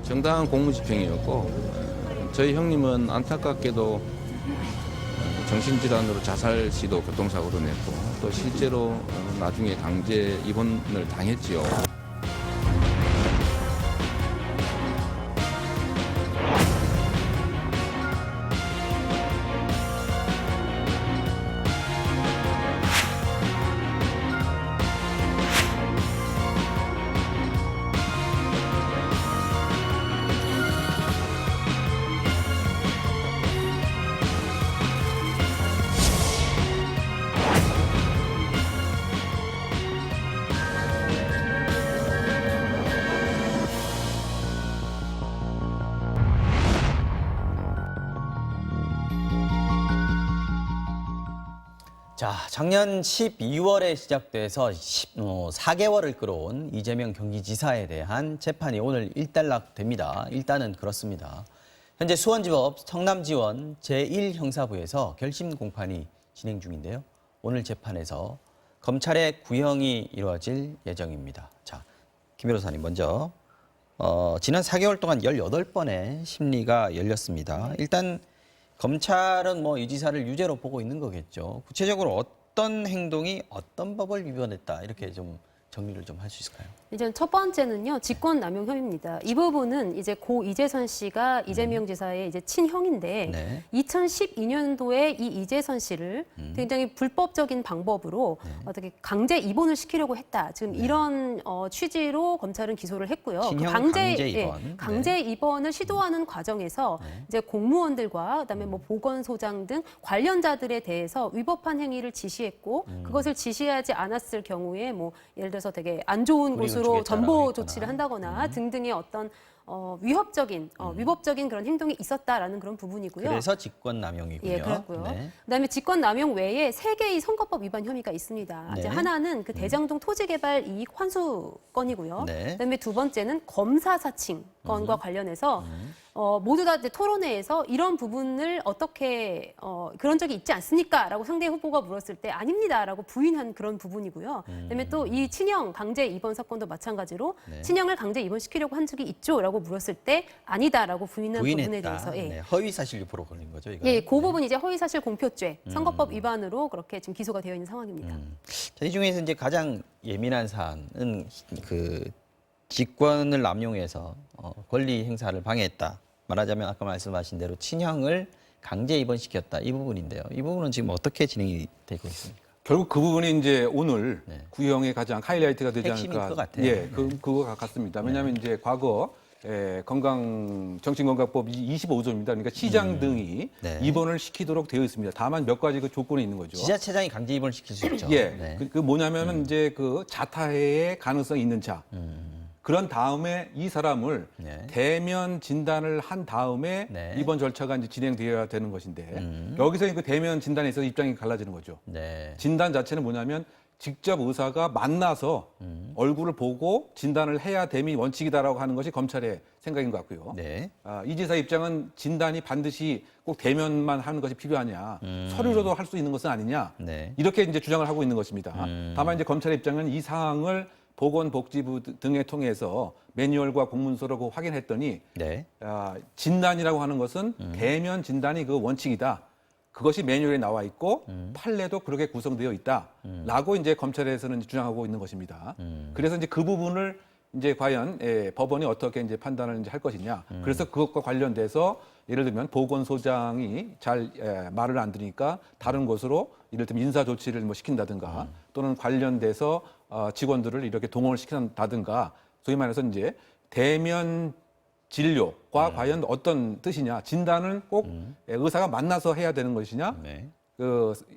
정당한 공무집행이었고 저희 형님은 안타깝게도 정신질환으로 자살 시도 교통사고로 냈고 또 실제로 나중에 강제 입원을 당했지요. 자, 작년 12월에 시작돼서 4개월을 끌어온 이재명 경기지사에 대한 재판이 오늘 일단락됩니다. 일단은 그렇습니다. 현재 수원지법 성남지원 제1형사부에서 결심 공판이 진행 중인데요. 오늘 재판에서 검찰의 구형이 이루어질 예정입니다. 자, 김 변호사님 먼저 지난 4개월 동안 18번의 심리가 열렸습니다. 일단 검찰은 이 지사를 유죄로 보고 있는 거겠죠. 구체적으로 어떤 행동이 어떤 법을 위반했다 이렇게 좀 정리를 좀 할 수 있을까요? 이제 첫 번째는요, 직권남용 혐의입니다. 이 부분은 이제 고 이재선 씨가 이재명 지사의 이제 친형인데, 네. 2012년도에 이 이재선 씨를 굉장히 불법적인 방법으로 어떻게 강제 입원을 시키려고 했다. 지금 이런 취지로 검찰은 기소를 했고요. 친형 강제 입원. 강제 입원을 시도하는 과정에서 이제 공무원들과 그다음에 보건소장 등 관련자들에 대해서 위법한 행위를 지시했고, 그것을 지시하지 않았을 경우에 예를 들어서 되게 안 좋은 곳으로 전보 조치를 한다거나 등등의 어떤 위법적인 그런 행동이 있었다라는 그런 부분이고요. 그래서 직권남용이군요. 예, 그렇고요. 네. 그다음에 직권남용 외에 3개의 선거법 위반 혐의가 있습니다. 네. 이제 하나는 그 대장동 토지개발 이익 환수 건이고요. 네. 그다음에 두 번째는 검사 사칭 건과 관련해서 모두 다 이제 토론회에서 이런 부분을 어떻게 그런 적이 있지 않습니까?라고 상대 후보가 물었을 때 아닙니다라고 부인한 그런 부분이고요. 그다음에 또 이 친형 강제 입원 사건도 마찬가지로 네. 친형을 강제 입원시키려고 한 적이 있죠라고 물었을 때 아니다라고 부인한 부분에 대해서 네. 허위사실 유포로 걸린 거죠, 이거. 예, 그 부분 이제 허위사실 공표죄, 선거법 위반으로 그렇게 지금 기소가 되어 있는 상황입니다. 자, 이 중에서 이제 가장 예민한 사안은 그 직권을 남용해서 권리 행사를 방해했다. 말하자면 아까 말씀하신 대로 친형을 강제 입원시켰다. 이 부분인데요. 이 부분은 지금 어떻게 진행이 되고 있습니까? 결국 그 부분이 이제 오늘 네. 구형의 가장 하이라이트가 되지 핵심인 않을까. 것 같아요. 예, 네. 그거 같습니다. 왜냐하면 이제 과거 정신건강법 25조입니다. 그러니까 시장 등이 네. 입원을 시키도록 되어 있습니다. 다만 몇 가지 그 조건이 있는 거죠. 지자체장이 강제 입원을 시킬 수 있죠. 예, 네. 그 뭐냐면은 이제 그 자타해의 가능성이 있는 자. 그런 다음에 이 사람을 네. 대면 진단을 한 다음에 네. 입원 절차가 이제 진행되어야 되는 것인데 여기서 그 대면 진단에 있어서 입장이 갈라지는 거죠. 네. 진단 자체는 뭐냐면 직접 의사가 만나서 얼굴을 보고 진단을 해야 됨이 원칙이다라고 하는 것이 검찰의 생각인 것 같고요. 네. 이 지사 입장은 진단이 반드시 꼭 대면만 하는 것이 필요하냐, 서류로도 할 수 있는 것은 아니냐, 네. 이렇게 이제 주장을 하고 있는 것입니다. 다만 이제 검찰의 입장은 이 사항을 보건복지부 등을 통해서 매뉴얼과 공문서로 확인했더니 네. 진단이라고 하는 것은 대면 진단이 그 원칙이다. 그것이 매뉴얼에 나와 있고 판례도 그렇게 구성되어 있다라고 이제 검찰에서는 주장하고 있는 것입니다. 그래서 이제 그 부분을 이제 과연 법원이 어떻게 이제 판단을 이제 할 것이냐. 그래서 그것과 관련돼서 예를 들면 보건소장이 잘 말을 안 들으니까 다른 곳으로 이를 들면 인사 조치를 시킨다든가 또는 관련돼서 직원들을 이렇게 동원을 시킨다든가 소위 말해서 이제 대면 진료과 과연 어떤 뜻이냐, 진단은 꼭 의사가 만나서 해야 되는 것이냐, 네.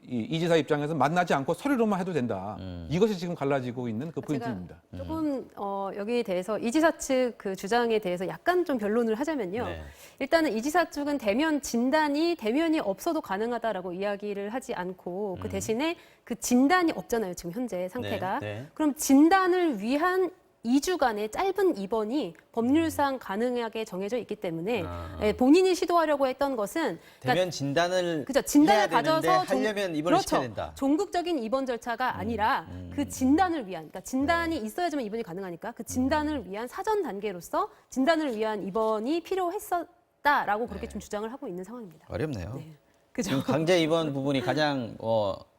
이 지사 입장에서 만나지 않고 서류로만 해도 된다. 이것이 지금 갈라지고 있는 그 포인트입니다. 조금 여기에 대해서 이 지사 측 그 주장에 대해서 약간 좀 변론을 하자면요. 네. 일단은 이 지사 측은 대면 진단이 대면이 없어도 가능하다라고 이야기를 하지 않고 그 대신에 그 진단이 없잖아요. 지금 현재 상태가. 네. 그럼 진단을 위한 2주간의 짧은 입원이 법률상 가능하게 정해져 있기 때문에 예, 본인이 시도하려고 했던 것은 대면 진단을 그죠, 진단을 해야 되는데 가져서 하려면 입원을 그렇죠. 시켜야 된다. 종국적인 입원 절차가 아니라 그 진단을 위한, 그러니까 진단이 있어야지만 입원이 가능하니까 그 진단을 위한 사전 단계로서 진단을 위한 입원이 필요했었다라고 그렇게 좀 주장을 하고 있는 상황입니다. 어렵네요. 네. 그죠? 지금 강제 입원 부분이 가장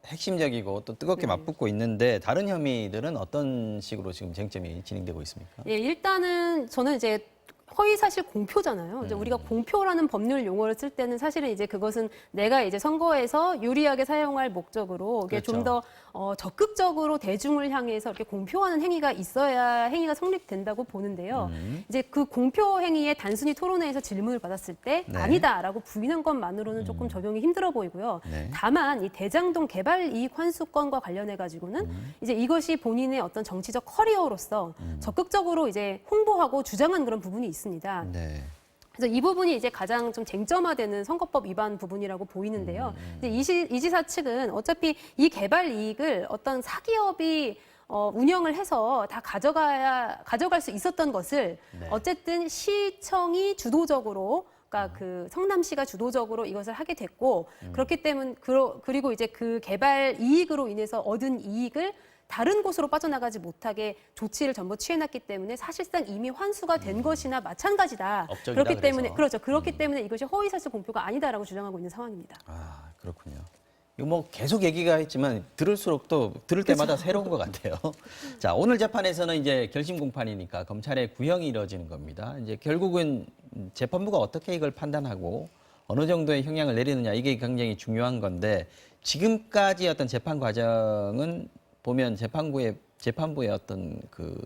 핵심적이고 또 뜨겁게 맞붙고 있는데 다른 혐의들은 어떤 식으로 지금 쟁점이 진행되고 있습니까? 예, 일단은 저는 이제 허위사실 공표잖아요. 이제 우리가 공표라는 법률 용어를 쓸 때는 사실은 이제 그것은 내가 이제 선거에서 유리하게 사용할 목적으로 이게 그렇죠. 좀 더 적극적으로 대중을 향해서 이렇게 공표하는 행위가 있어야 행위가 성립된다고 보는데요. 이제 그 공표 행위에 단순히 토론회에서 질문을 받았을 때 네. 아니다라고 부인한 것만으로는 조금 적용이 힘들어 보이고요. 네. 다만 이 대장동 개발 이익 환수권과 관련해 가지고는 이제 이것이 본인의 어떤 정치적 커리어로서 적극적으로 이제 홍보하고 주장한 그런 부분이 있습니다. 네. 그래서 이 부분이 이제 가장 좀 쟁점화되는 선거법 위반 부분이라고 보이는데요. 근데 이 지사 측은 어차피 이 개발 이익을 어떤 사기업이 운영을 해서 다 가져갈 수 있었던 것을 네. 어쨌든 시청이 주도적으로 그러니까 그 성남시가 주도적으로 이것을 하게 됐고 그렇기 때문에 그리고 이제 그 개발 이익으로 인해서 얻은 이익을 다른 곳으로 빠져나가지 못하게 조치를 전부 취해놨기 때문에 사실상 이미 환수가 된 것이나 마찬가지다. 업적이다, 그렇기 때문에 그래서. 그렇죠. 그렇기 때문에 이것이 허위사실 공표가 아니다라고 주장하고 있는 상황입니다. 아, 그렇군요. 이거 뭐 계속 얘기가 했지만 들을수록 또 들을 때마다 새로운 것 같아요. 자, 오늘 재판에서는 이제 결심 공판이니까 검찰의 구형이 이루어지는 겁니다. 이제 결국은 재판부가 어떻게 이걸 판단하고 어느 정도의 형량을 내리느냐 이게 굉장히 중요한 건데 지금까지 어떤 재판 과정은 보면 재판부의 어떤 그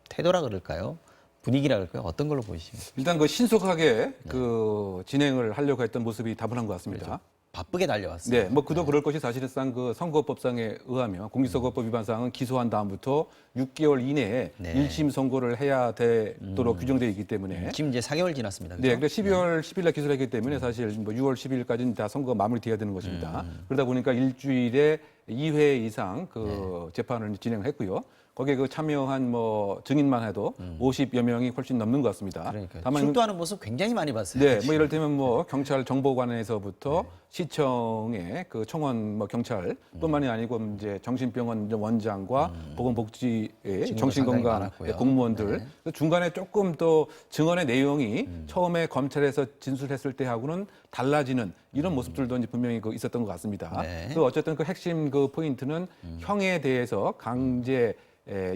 태도라 그럴까요? 분위기라 그럴까요? 어떤 걸로 보이십니까? 일단 그 신속하게 그 진행을 하려고 했던 모습이 다분한 것 같습니다. 그렇죠. 바쁘게 달려왔어요. 네, 뭐 그도 그럴 것이 사실상 그 선거법상에 의하면 공직선거법 위반상은 기소한 다음부터 6개월 이내에 네. 1심 선고를 해야 되도록 규정되어 있기 때문에 지금 이제 4개월 지났습니다. 네, 그렇죠? 그래서 12월 10일 날 기소를 했기 때문에 사실 뭐 6월 10일까지는 다 선거가 마무리돼야 되는 것입니다. 그러다 보니까 일주일에 2회 이상 그 재판을 진행을 했고요. 거기에 그 참여한 뭐 증인만 해도 50여 명이 훨씬 넘는 것 같습니다. 그러니까요. 다만 출두하는 모습 굉장히 많이 봤어요. 네, 뭐 이를테면 뭐 경찰 정보관에서부터 시청의 그 청원 뭐 경찰뿐만이 아니고 이제 정신병원 원장과 보건복지의 상당히 정신건강 많았고요. 공무원들 네. 그 중간에 조금 또 증언의 내용이 처음에 검찰에서 진술했을 때하고는 달라지는 이런 모습들도 이제 분명히 그 있었던 것 같습니다. 네. 그 어쨌든 그 핵심 그 포인트는 형에 대해서 강제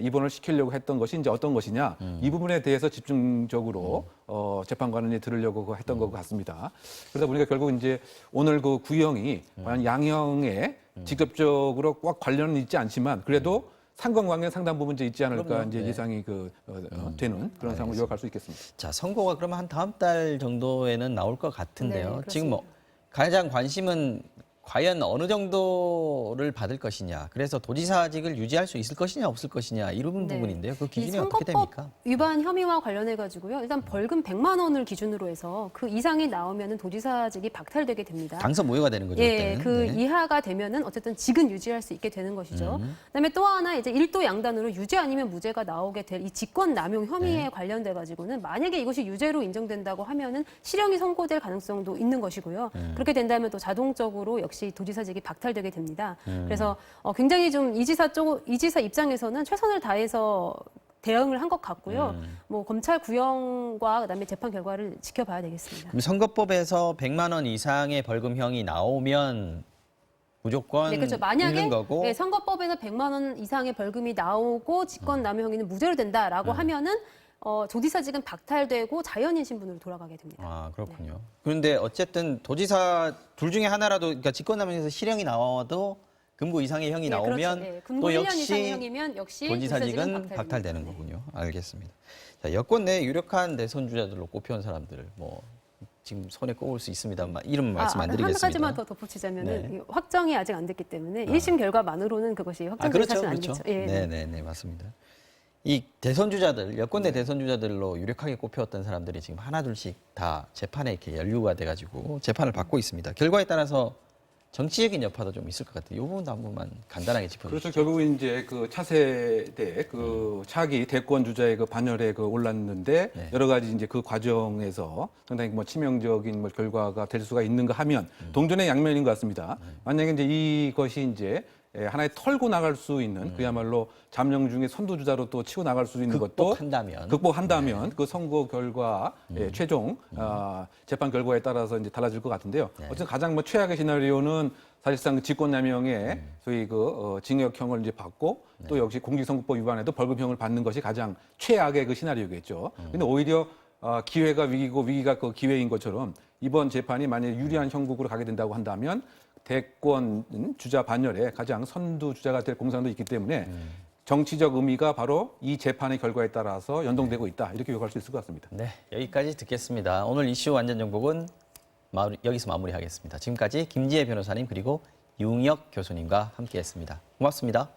입원을 시키려고 했던 것이 이제 어떤 것이냐 이 부분에 대해서 집중적으로 재판관이 들으려고 했던 것 같습니다. 그러다 보니까 결국 이제 오늘 그 구형이 과연 양형에 직접적으로 꼭 관련은 있지 않지만 그래도 상관관계 상당 부분 이제 있지 않을까 그럼요. 이제 네. 예상이 되는 그런 상황을 요약할 수 있겠습니다. 자, 선고가 그러면 한 다음 달 정도에는 나올 것 같은데요. 네, 지금 뭐 가장 관심은 과연 어느 정도를 받을 것이냐. 그래서 도지사직을 유지할 수 있을 것이냐 없을 것이냐 이런 네. 부분인데요. 그 이 기준이 어떻게 선거법 됩니까? 위반 혐의와 관련해 가지고요. 일단 벌금 100만 원을 기준으로 해서 그 이상이 나오면은 도지사직이 박탈되게 됩니다. 당선 무효가 되는 거죠. 예, 그때는. 그 네. 이하가 되면은 어쨌든 직은 유지할 수 있게 되는 것이죠. 그다음에 또 하나 이제 1도 양단으로 유죄 아니면 무죄가 나오게 될 이 직권 남용 혐의에 네. 관련돼 가지고는 만약에 이것이 유죄로 인정된다고 하면은 실형이 선고될 가능성도 있는 것이고요. 그렇게 된다면 또 자동적으로 역시 도지사직이 박탈되게 됩니다. 그래서 굉장히 좀 이 지사 입장에서는 최선을 다해서 대응을 한 것 같고요. 뭐 검찰 구형과 그다음에 재판 결과를 지켜봐야 되겠습니다. 그럼 선거법에서 100만 원 이상의 벌금형이 나오면 무조건 네, 그렇죠. 만약에 있는 거고 네, 선거법에서 100만 원 이상의 벌금이 나오고 직권남용 혐의는 무죄로 된다라고 하면은 도지사직은 박탈되고 자연인 신분으로 돌아가게 됩니다. 아, 그렇군요. 그런데 어쨌든 도지사 둘 중에 하나라도 그러니까 직권남용에서 실형이 나와도 금고 이상의 형이 네, 나오면 그렇죠. 네, 금고 또 1년 역시 이상의 형이면 역시 도지사직은 박탈됩니다. 박탈되는 네. 거군요. 알겠습니다. 자, 여권 내 유력한 대선 주자들로 꼽혀온 사람들 뭐 지금 손에 꼽을 수 있습니다만 이름 말씀 안 한 드리겠습니다. 가지만 더 덧붙이자면은 네. 이 확정이 아직 안 됐기 때문에 1심 결과만으로는 그것이 확정된 그렇죠, 사실은 그렇죠. 아니죠. 예, 네, 네. 네, 네, 맞습니다. 이 대선 주자들, 여권 내 대선 주자들로 유력하게 꼽혀왔던 사람들이 지금 하나 둘씩 다 재판에 이렇게 연루가 돼가지고 재판을 받고 있습니다. 결과에 따라서 정치적인 여파도 좀 있을 것 같아요. 이 부분도 한 번만 간단하게 짚어주시죠. 그렇죠. 결국 이제 그 차세대 그 차기 대권 주자의 그 반열에 그 올랐는데 네. 여러 가지 이제 그 과정에서 상당히 뭐 치명적인 뭐 결과가 될 수가 있는가 하면 동전의 양면인 것 같습니다. 만약에 이제 이것이 이제 하나의 털고 나갈 수 있는 그야말로 잠룡 중에 선두주자로 또 치고 나갈 수 있는 것도 극복한다면 그 선거 결과 최종 재판 결과에 따라서 이제 달라질 것 같은데요. 어쨌든 가장 뭐 최악의 시나리오는 사실상 그 직권남용에 소위 그 징역형을 이제 받고 또 역시 공직선거법 위반에도 벌금형을 받는 것이 가장 최악의 그 시나리오겠죠. 근데 오히려 기회가 위기고 위기가 그 기회인 것처럼 이번 재판이 만약에 유리한 형국으로 가게 된다고 한다면 대권 주자 반열에 가장 선두 주자가 될 공산도 있기 때문에 정치적 의미가 바로 이 재판의 결과에 따라서 연동되고 있다. 이렇게 요구할 수 있을 것 같습니다. 네, 여기까지 듣겠습니다. 오늘 이슈 완전 정복은 여기서 마무리하겠습니다. 지금까지 김지혜 변호사님 그리고 유웅혁 교수님과 함께했습니다. 고맙습니다.